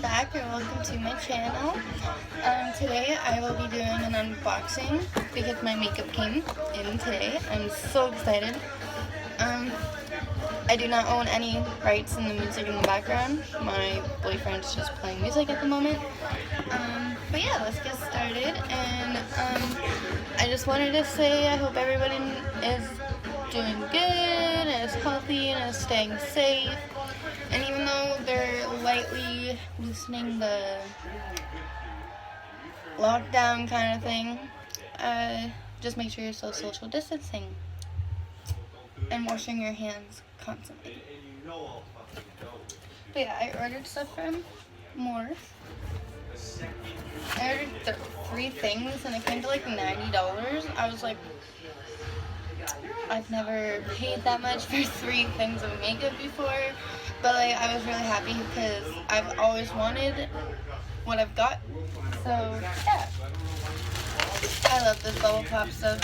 back, or welcome to my channel. Today I will be doing an unboxing because my makeup came in today. I'm so excited. I do not own any rights in the music in the background. My boyfriend's just playing music at the moment. But yeah, let's get started. And I just wanted to say I hope everybody is doing good and is healthy and is staying safe. And even though they're lightly loosening the lockdown kind of thing, just make sure you're still social distancing and washing your hands constantly. But yeah, I ordered stuff from Morphe. I ordered 3 things and it came to like $90. I was like, I've never paid that much for 3 things of makeup before, but like I was really happy because I've always wanted what I've got. So yeah, I love this bubble pop stuff.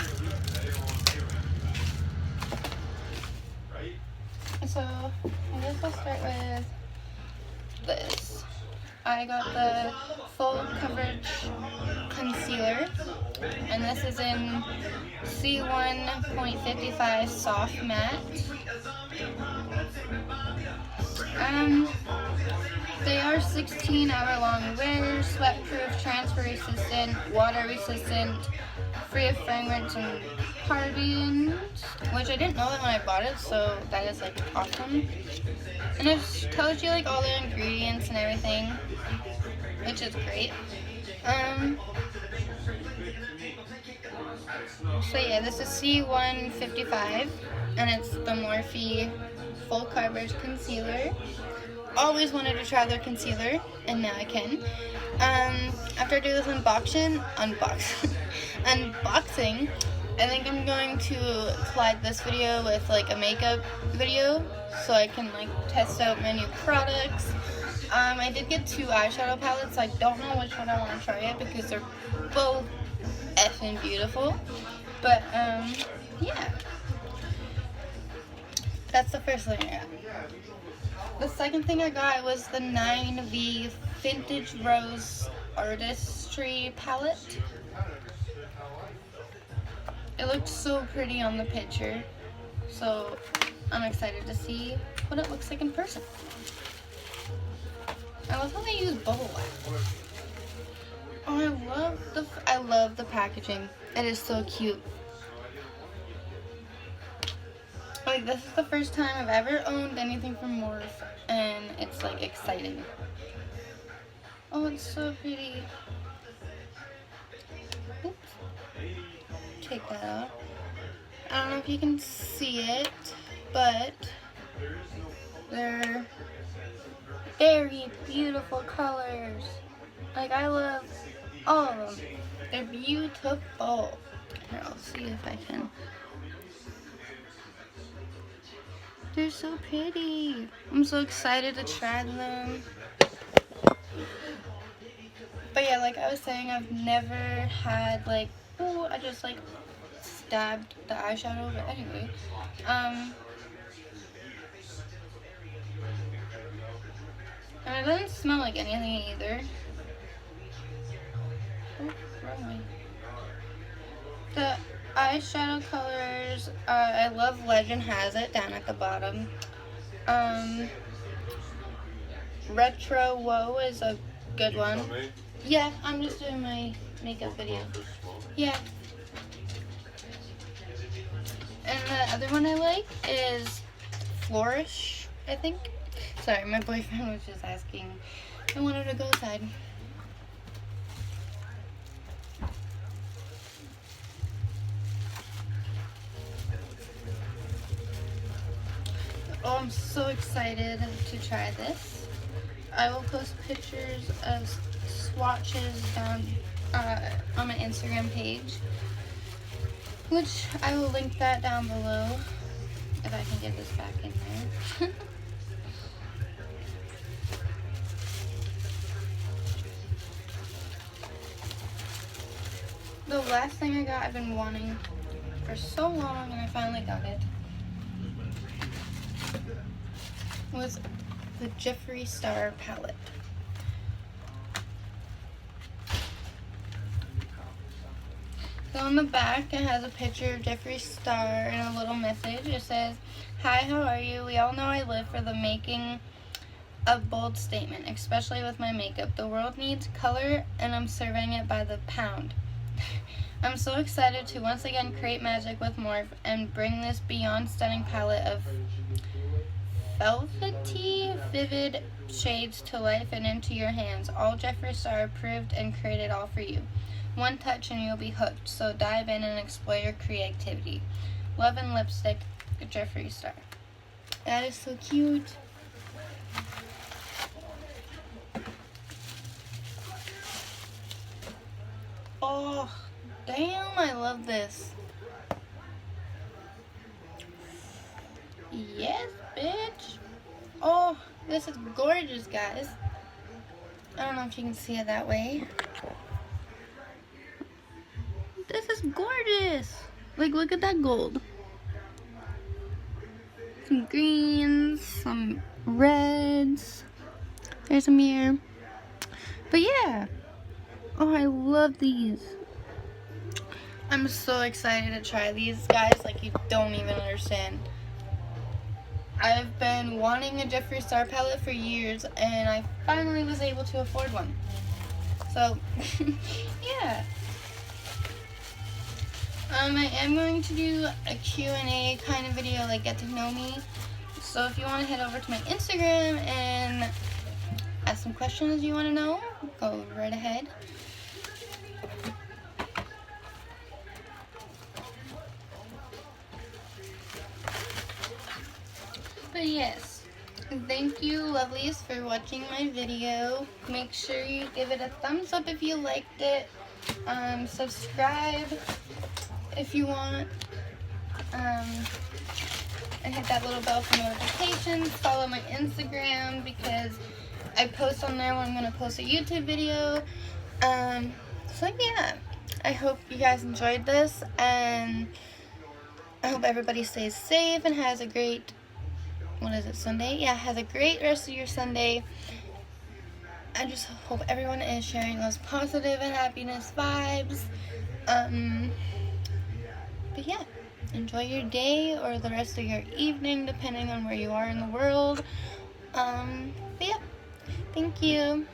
So I guess I'll start with this. I got the full coverage concealer, and this is in C1.55 soft matte. They are 16-hour long wear, sweat-proof, transfer-resistant, water-resistant, free of fragrance and parabens, which I didn't know that when I bought it, so that is like awesome. And it tells you like all the ingredients and everything, which is great. So yeah, this is C155, and it's the Morphe full coverage concealer. Always wanted to try their concealer, and now I can. After I do this unboxing, I think I'm going to collide this video with like a makeup video, so I can like test out my new products. I did get 2 eyeshadow palettes. I don't know which one I want to try yet because they're both effing beautiful. But yeah, that's the first thing I got. The second thing I got was the 9V Vintage Rose Artistry palette. It looked so pretty on the picture, so I'm excited to see what it looks like in person. I love how they use bubble wrap. Oh, I love the packaging. It is so cute. Like, this is the first time I've ever owned anything from Morphe, and it's like exciting. Oh, it's so pretty. Oops. Take that out. I don't know if you can see it, but they're very beautiful colors. Like, I love all of them. They're beautiful. Here, I'll see if I can. They're so pretty. I'm so excited to try them. But yeah, like I was saying, I've never had like, oh, I just like stabbed the eyeshadow, but anyway. And it doesn't smell like anything either. Oh, wrong way. The eyeshadow colors, I love Legend Has It down at the bottom. Retro Woe is a good one. Yeah, I'm just doing my makeup video. Yeah. And the other one I like is Flourish, I think. Sorry, my boyfriend was just asking. I wanted to go outside. Oh, I'm so excited to try this. I will post pictures of swatches down on my Instagram page, which I will link that down below if I can get this back in there. The last thing I got, I've been wanting for so long, and I finally got it, was the Jeffree Star palette. So on the back, it has a picture of Jeffree Star and a little message. It says, "Hi, how are you? We all know I live for the making of bold statement, especially with my makeup. The world needs color, and I'm serving it by the pound. I'm so excited to once again create magic with Morphe and bring this beyond stunning palette of velvety, vivid shades to life and into your hands. All Jeffree Star approved and created all for you. One touch and you'll be hooked, so dive in and explore your creativity. Love and Lipstick, Jeffree Star." That is so cute. Oh, damn, I love this. Yes, bitch. Oh, this is gorgeous, guys. I don't know if you can see it that way. This is gorgeous. Like, look at that gold. Some greens, some reds. There's a mirror. But yeah. Oh, I love these. I'm so excited to try these, guys. Like, you don't even understand. I've been wanting a Jeffree Star palette for years, and I finally was able to afford one. So, yeah. I am going to do a Q&A kind of video, like get to know me. So if you want to head over to my Instagram and ask some questions you want to know, go right ahead. But yes, thank you lovelies for watching my video. Make sure you give it a thumbs up if you liked it. Subscribe if you want. And hit that little bell for notifications. Follow my Instagram because I post on there when I'm going to post a YouTube video. So yeah, I hope you guys enjoyed this, and I hope everybody stays safe and has a great, Sunday? Yeah, has a great rest of your Sunday. I just hope everyone is sharing those positive and happiness vibes. But yeah, enjoy your day or the rest of your evening, depending on where you are in the world. But yeah, thank you.